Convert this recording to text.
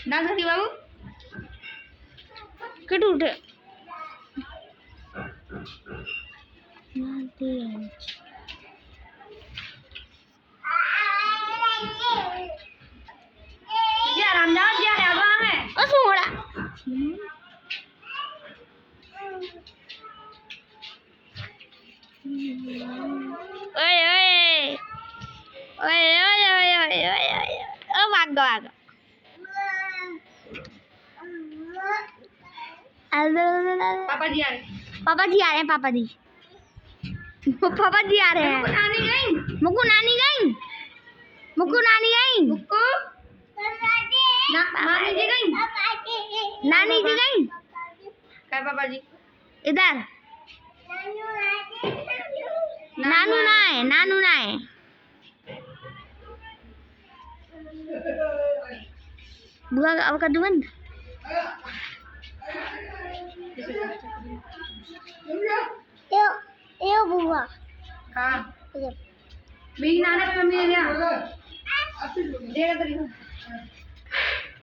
ના સતી બાબુ કેટલું ઉઠે पापा जी आ रहे हैं पापा जी आ रहे हैं पापा जी आ रहे हैं नानी गई मुक्कू नानी गई मुक्कू नानी जी गई नानी जी गई क्या पापा जी इधर नानू ना है बुआ अब कर दूँ बंद यो बुआ हाँ मेरी नाना पे मम्मी ने दिया